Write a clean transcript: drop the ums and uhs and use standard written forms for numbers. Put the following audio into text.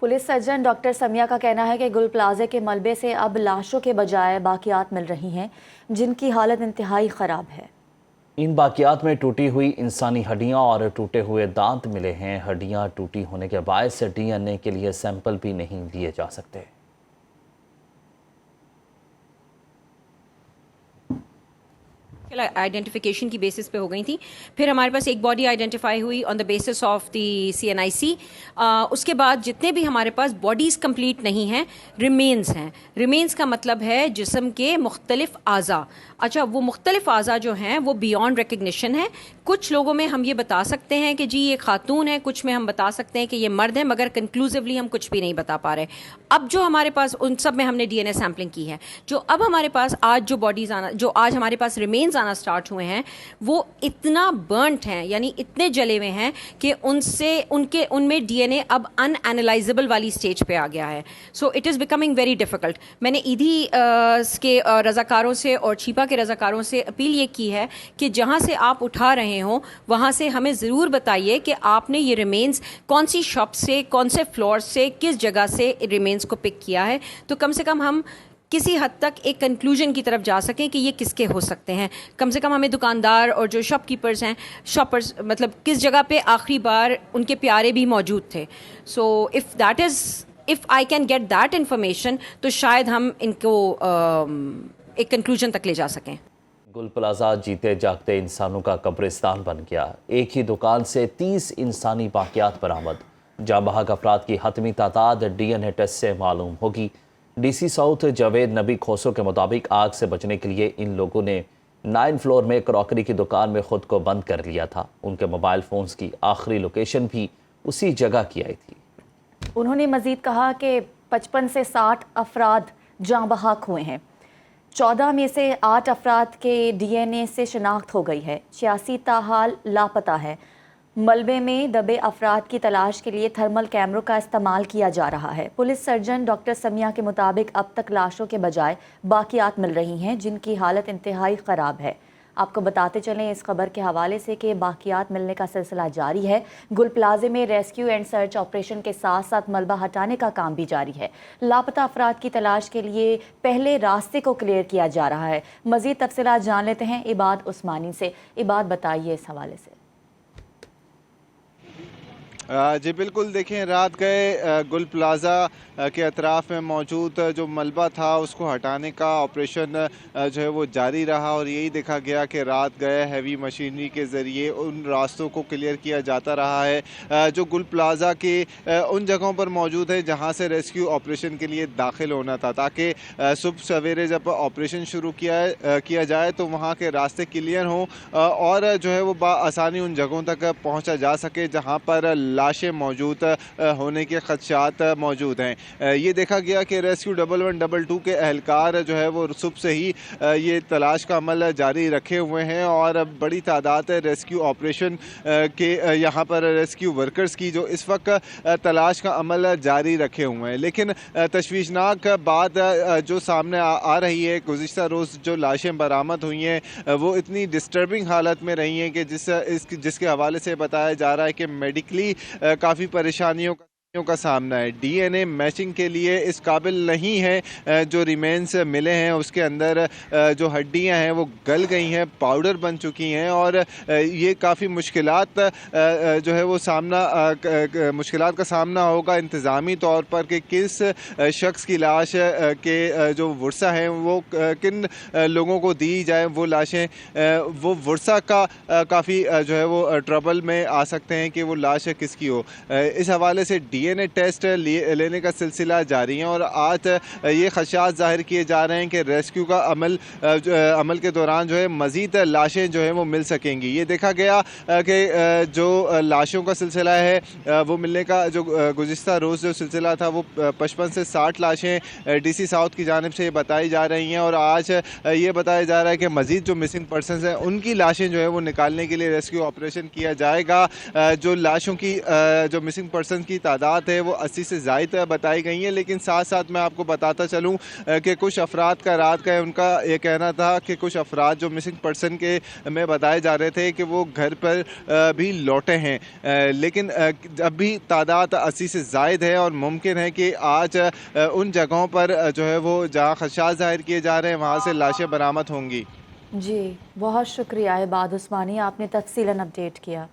Police surgeon doctor Samiya का कहना है कि गुल प्लाजे के मलबे से अब लाशों के बजाय बाकियात मिल रही हैं जिनकी हालत इंतहाई ख़राब है। इन बाकियात में टूटी हुई इंसानी हड्डियां और टूटे हुए दांत मिले हैं। हड्डियां टूटी होने के बायस DNA के लिए सैंपल भी नहीं लिए जा सकते। आइडेंटिफिकेशन की बेसिस पे हो गई थी। फिर हमारे पास एक बॉडी आइडेंटिफाई हुई on the basis of the CNIC। उसके बाद जितने भी हमारे पास बॉडीज़ कंप्लीट नहीं हैं, रिमेन्स हैं। रिमेन्स का मतलब है जिस्म के मुख्तलिफ आज़ा। अच्छा, वो मुख्तलिफ आज़ा जो हैं वो बियॉन्ड रिकग्निशन है। कुछ लोगों में हम ये बता सकते हैं कि जी ये खातून है, कुछ में हम बता सकते हैं कि ये मर्द है, मगर कंक्लूसिवली हम कुछ भी नहीं बता पा रहे। अब जो हमारे पास उन सब में हमने DNA सैम्पलिंग की है। जो अब हमारे पास आज जो बॉडीज़ आना, जो आज हमारे पास रिमेन्स आना स्टार्ट हुए हैं, वो इतना बर्नट हैं, यानी इतने जले हुए हैं कि उनमें DNA अब अनएनालाइजेबल वाली स्टेज पे आ गया है। So it is becoming very difficult. मैंने ईदी के रज़ाकारों से और छिपा के रज़ाकारों से अपील ये की है कि जहाँ से आप उठा रहे हो वहाँ से हमें ज़रूर बताइए कि आपने ये रिमेन्स कौन सी शॉप से, कौन से फ्लोर से, किस जगह से रिमेन्स को पिक किया है, तो कम से कम हम किसी हद तक एक कंक्लूजन की तरफ जा सकें कि ये किसके हो सकते हैं। कम से कम हमें दुकानदार और जो शॉपकीपर्स हैं, शॉपर्स, मतलब किस जगह पे आखिरी बार उनके प्यारे भी मौजूद थे। So if I can get that information तो शायद हम इनको एक कंक्लूजन तक ले जा सकें। गुल प्लाजा जीते जागते इंसानों का कब्रिस्तान बन गया। एक ही दुकान से 30 इंसानी बाकियात बरामद। जाँ बहक अफराद की हतमी तादाद DNA टेस्ट से मालूम होगी। DC साउथ जावेद नबी खोसो के मुताबिक आग से बचने के लिए इन लोगों ने 9 फ्लोर में क्रॉकरी की दुकान में खुद को बंद कर लिया था। उनके मोबाइल फ़ोन्स की आखिरी लोकेशन भी उसी जगह की आई थी। उन्होंने मज़ीद कहा कि 55 से 60 अफराद जाँ बहक हुए हैं। 14 में से 8 अफराद के DNA से शनाख्त हो गई है। 86 ताहाल लापता है। मलबे में दबे अफराद की तलाश के लिए थर्मल कैमरों का इस्तेमाल किया जा रहा है। पुलिस सर्जन डॉक्टर समिया के मुताबिक अब तक लाशों के बजाय बाकियात मिल रही हैं जिनकी हालत इंतहाई ख़राब है। आपको बताते चलें इस खबर के हवाले से कि बाकियात मिलने का सिलसिला जारी है। गुल प्लाजे में रेस्क्यू एंड सर्च ऑपरेशन के साथ साथ मलबा हटाने का काम भी जारी है। लापता अफराद की तलाश के लिए पहले रास्ते को क्लियर किया जा रहा है। मज़ीद तफसीलात जान लेते हैं इबाद उस्मानी से। इबाद, बताइए इस हवाले से। जी बिल्कुल, देखें, रात गए गुल प्लाज़ा के अतराफ़ में मौजूद जो मलबा था उसको हटाने का ऑपरेशन जो है वो जारी रहा और यही देखा गया कि रात गए हैवी मशीनरी के ज़रिए उन रास्तों को क्लियर किया जाता रहा है जो गुल प्लाज़ा के उन जगहों पर मौजूद है जहां से रेस्क्यू ऑपरेशन के लिए दाखिल होना था, ताकि सुबह सवेरे जब ऑपरेशन शुरू किया जाए तो वहां के रास्ते क्लियर हों और जो है वो आसानी उन जगहों तक पहुँचा जा सके जहाँ पर लाशें मौजूद होने के खदशात मौजूद हैं। ये देखा गया कि रेस्क्यू 1112 के एहलकार जो है वो सुबह से ही ये तलाश का अमल जारी रखे हुए हैं और बड़ी तादाद रेस्क्यू ऑपरेशन के यहाँ पर रेस्क्यू वर्कर्स की जो इस वक्त तलाश का अमल जारी रखे हुए हैं। लेकिन तशवीशनाक बात जो सामने आ रही है, गुज़िश्ता रोज़ जो लाशें बरामद हुई हैं वो इतनी डिस्टर्बिंग हालत में रही हैं कि जिसके हवाले से बताया जा रहा है कि मेडिकली काफ़ी परेशानियों का सामना है। DNA मैचिंग के लिए इस काबिल नहीं है। जो रिमेन्स मिले हैं उसके अंदर जो हड्डियां हैं वो गल गई हैं, पाउडर बन चुकी हैं और ये काफ़ी मुश्किलात जो है वो मुश्किलात का सामना होगा इंतज़ामी तौर पर कि किस शख्स की लाश के जो वर्सा हैं वो किन लोगों को दी जाए वो लाशें। वो वर्सा का काफ़ी जो है वो ट्रबल में आ सकते हैं कि वो लाश किसकी हो। इस हवाले से DNA टेस्ट लेने का सिलसिला जारी है और आज ये खदशात ज़ाहिर किए जा रहे हैं कि रेस्क्यू का अमल के दौरान जो है मज़ीद लाशें जो है वो मिल सकेंगी। ये देखा गया कि जो लाशों का सिलसिला है वो मिलने का जो गुज़िश्ता रोज़ जो सिलसिला था वो 55 से 60 लाशें DC साउथ की जानिब से बताई जा रही हैं और आज ये बताया जा रहा है कि मज़ीद जो मिसिंग पर्सनस हैं उनकी लाशें जो है वो निकालने के लिए रेस्क्यू ऑपरेशन किया जाएगा। जो लाशों की जो मिसिंग पर्सन की तादाद तादाद है वो 80 से ज़ायद बताई गई है। लेकिन साथ साथ मैं आपको बताता चलूँ कि कुछ अफराद का रात का उनका ये कहना था कि कुछ अफराद जो मिसिंग पर्सन के में बताए जा रहे थे कि वो घर पर भी लौटे हैं, लेकिन अब भी तादाद 80 से ज़ायद है और मुमकिन है कि आज उन जगहों पर जो है वो जहाँ खदशात ज़ाहिर किए जा रहे हैं वहाँ से लाशें बरामद होंगी। जी बहुत शुक्रिया इबाद उस्मानी, आपने तफसीलन अपडेट किया।